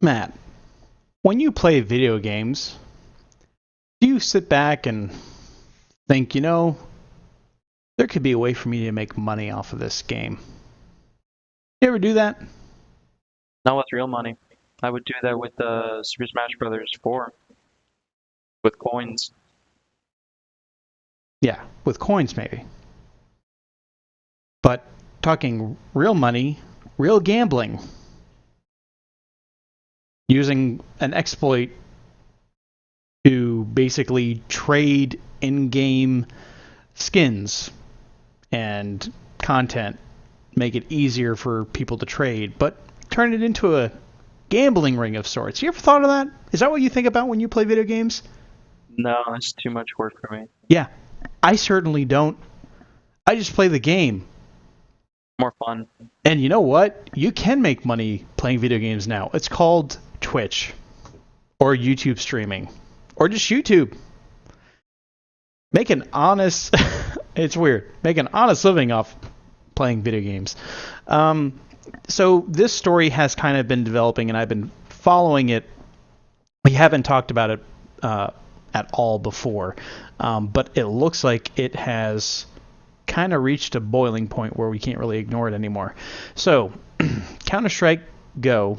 Matt, when you play video games, do you sit back and think, there could be a way for me to make money off of this game? You ever do that? Not with real money. I would do that with Super Smash Brothers 4 with coins. Yeah, with coins maybe. But talking real money, real gambling, using an exploit to basically trade in-game skins and content, make it easier for people to trade, but turn it into a gambling ring of sorts. You ever thought of that? Is that what you think about when you play video games? No, it's too much work for me. Yeah, I certainly don't. I just play the game. More fun. And you know what? You can make money playing video games now. It's called Twitch or YouTube streaming or just YouTube. Make an honest, it's weird, make an honest living off playing video games. So this story has kind of been developing and I've been following it. We haven't talked about it at all before, but it looks like it has kind of reached a boiling point where we can't really ignore it anymore. So, Counter-Strike Go.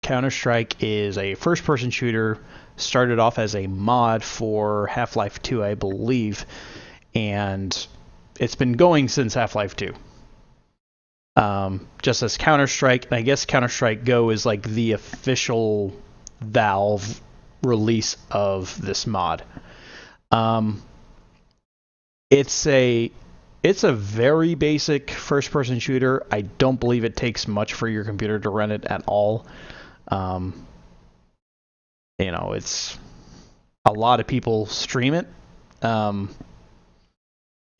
Counter-Strike is a first-person shooter. Started off as a mod for Half-Life 2, I believe, and it's been going since Half-Life 2. Just as Counter-Strike, and I guess Counter-Strike Go is like the official Valve release of this mod. It's a very basic first-person shooter. I don't believe it takes much for your computer to run it at all. It's a lot of people stream it,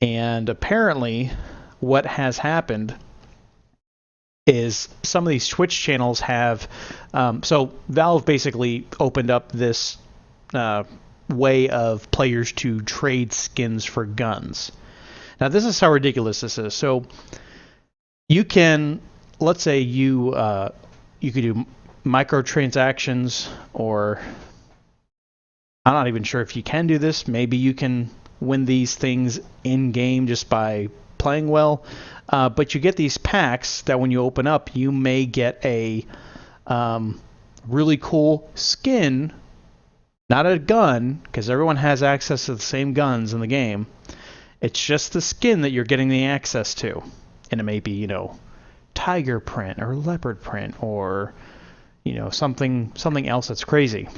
and apparently, what has happened is some of these Twitch channels have. So Valve basically opened up this way of players to trade skins for guns. Now, this is how ridiculous this is. So you can, let's say you could do microtransactions, or I'm not even sure if you can do this. Maybe you can win these things in game just by playing well. But you get these packs that when you open up, you may get a really cool skin. Not a gun, because everyone has access to the same guns in the game. It's just the skin that you're getting the access to. And it may be, tiger print or leopard print or, something else that's crazy.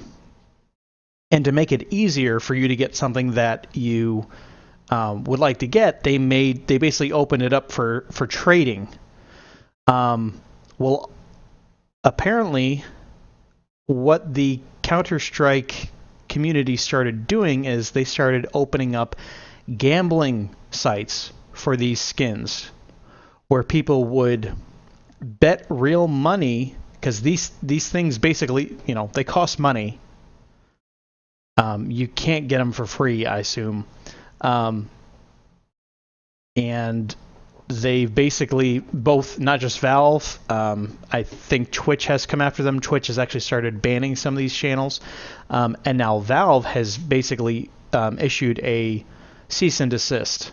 And to make it easier for you to get something that you would like to get, they basically opened it up for trading. Well, apparently, what the Counter-Strike community started doing is they started opening up gambling sites for these skins, where people would bet real money, because these things basically, they cost money. You can't get them for free, I assume. And they basically both, not just Valve, I think Twitch has come after them. Twitch has actually started banning some of these channels. And now Valve has basically issued a cease and desist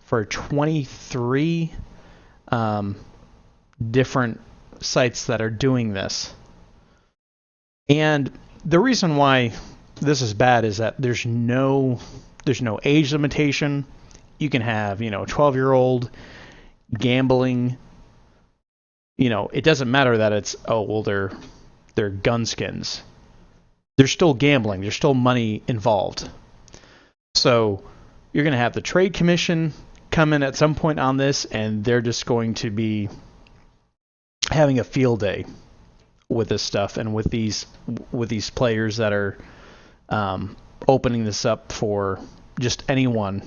for 23 different sites that are doing this. And the reason why this is bad is that there's no age limitation. You can have, 12-year-old gambling. It doesn't matter that it's, they're gun skins. They're still gambling. There's still money involved. So you're going to have the Trade Commission come in at some point on this, and they're just going to be having a field day with this stuff and with these players that are opening this up for just anyone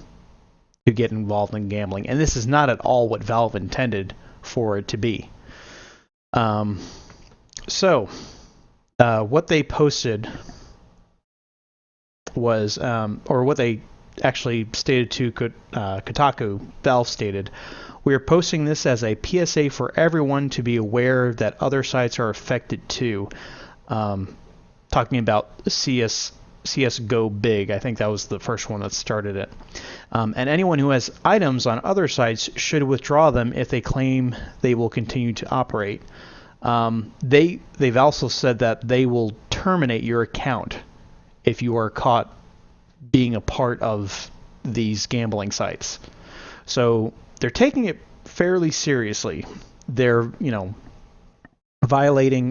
to get involved in gambling. And this is not at all what Valve intended for it to be. So what they posted was, or what they actually stated to Kotaku, Valve stated, "We are posting this as a PSA for everyone to be aware that other sites are affected too." Talking about CSGO Big, I think that was the first one that started it. And anyone who has items on other sites should withdraw them if they claim they will continue to operate. They've also said that they will terminate your account if you are caught being a part of these gambling sites. So they're taking it fairly seriously. They're, violating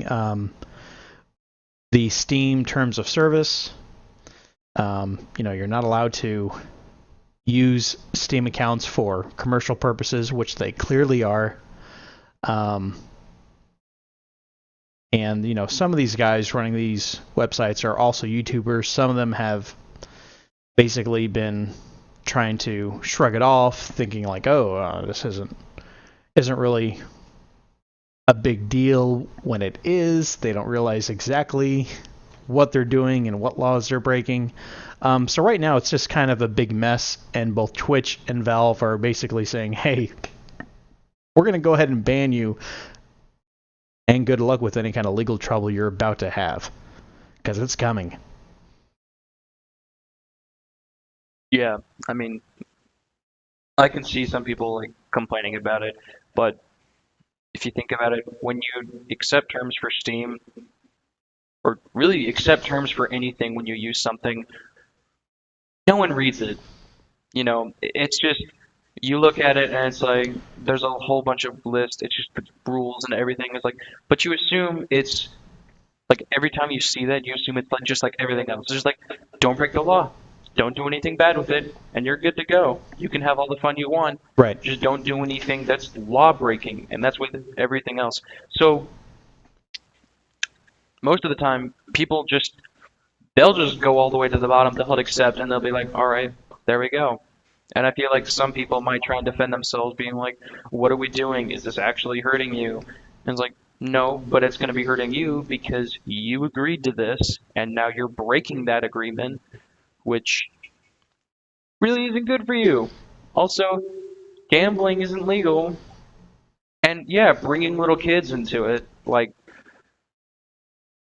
the Steam terms of service. You're not allowed to use Steam accounts for commercial purposes, which they clearly are. And some of these guys running these websites are also YouTubers. Some of them have basically been trying to shrug it off, thinking like, this isn't really a big deal, when it is. They don't realize exactly what they're doing and what laws they're breaking. So right now it's just kind of a big mess, and both Twitch and Valve are basically saying, hey, we're going to go ahead and ban you, and good luck with any kind of legal trouble you're about to have, because it's coming. Yeah, I mean, I can see some people complaining about it, but if you think about it, when you accept terms for Steam, or really accept terms for anything when you use something, no one reads it. It's just, you look at it and it's like, there's a whole bunch of lists, it's just rules and everything. It's like, but you assume it's, every time you see that, you assume it's just like everything else. It's just like, don't break the law. Don't do anything bad with it, and you're good to go. You can have all the fun you want. Right. Just don't do anything that's law breaking, and that's with everything else. So most of the time, people they'll just go all the way to the bottom, they'll hit accept, and they'll be like, all right, there we go. And I feel like some people might try and defend themselves, being like, what are we doing? Is this actually hurting you? And it's like, no, but it's going to be hurting you because you agreed to this, and now you're breaking that agreement, which really isn't good for you. Also, gambling isn't legal. And yeah, bringing little kids into it,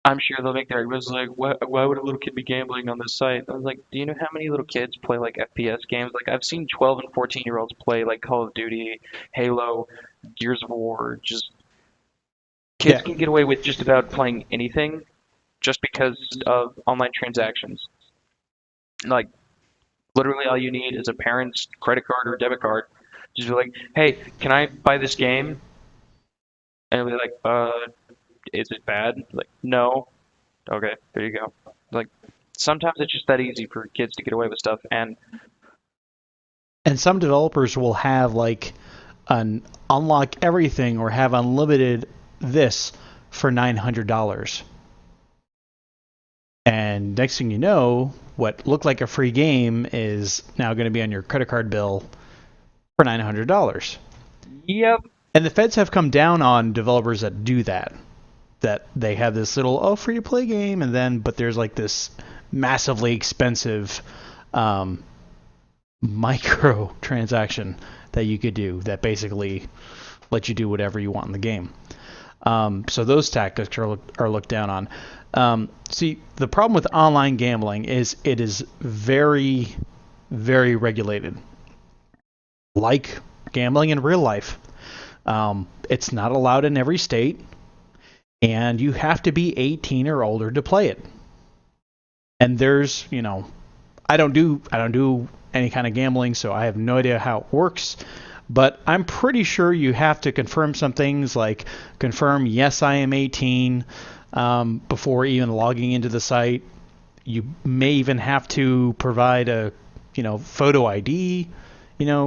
I'm sure they'll make their arguments like, why would a little kid be gambling on this site? I was like, do you know how many little kids play FPS games? I've seen 12 and 14-year-olds play Call of Duty, Halo, Gears of War. Just kids can get away with just about playing anything just because of online transactions. Literally all you need is a parent's credit card or debit card. Just be like, hey, can I buy this game? And it'll be like, is it bad? No. Okay, there you go. Sometimes it's just that easy for kids to get away with stuff, and some developers will have an unlock everything or have unlimited this for $900. And next thing you know, what looked like a free game is now going to be on your credit card bill for $900. Yep. And the feds have come down on developers that do that. That they have this little free to play game, but there's this massively expensive micro transaction that you could do that basically lets you do whatever you want in the game. So those tactics are looked down on. See, the problem with online gambling is it is very, very regulated. Like gambling in real life. It's not allowed in every state, and you have to be 18 or older to play it. And there's, I don't do any kind of gambling, so I have no idea how it works. But I'm pretty sure you have to confirm some things like confirm, yes, I am 18 before even logging into the site. You may even have to provide a, photo ID,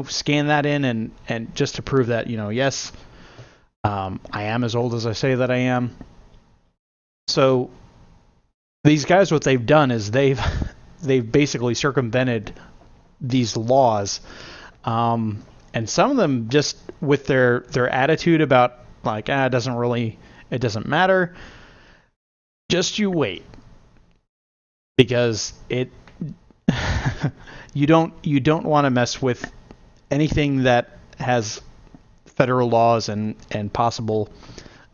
scan that in and just to prove that, yes, I am as old as I say that I am. So these guys, what they've done is they've basically circumvented these laws. And some of them just with their attitude about it doesn't matter. Just you wait, because You don't want to mess with anything that has federal laws and possible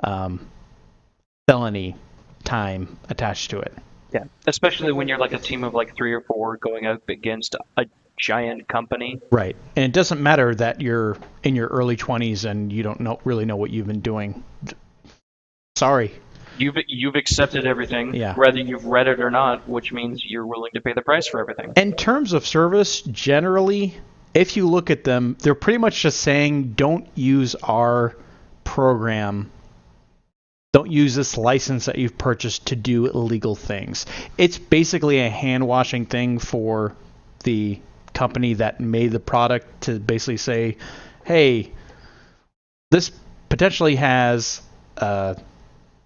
um, felony time attached to it. Yeah, especially when you're like a team of like three or four going up against a giant company. Right. And it doesn't matter that you're in your early 20s and you don't really know what you've been doing. Sorry. You've accepted everything, Yeah. whether you've read it or not, which means you're willing to pay the price for everything. In terms of service, generally, if you look at them, they're pretty much just saying don't use our program. Don't use this license that you've purchased to do illegal things. It's basically a hand washing thing for the company that made the product to basically say, hey, this potentially has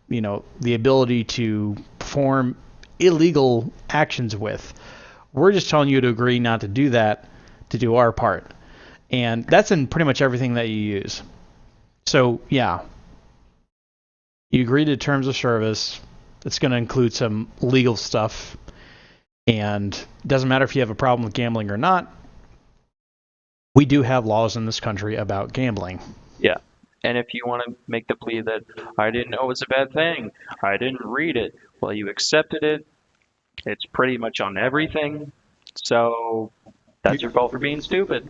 the ability to perform illegal actions with. We're just telling you to agree not to do that, to do our part. And that's in pretty much everything that you use. So, yeah, you agree to terms of service. It's going to include some legal stuff. And it doesn't matter if you have a problem with gambling or not. We do have laws in this country about gambling. Yeah. And if you want to make the plea that I didn't know it was a bad thing, I didn't read it, well, you accepted it. It's pretty much on everything. So that's your fault for being stupid.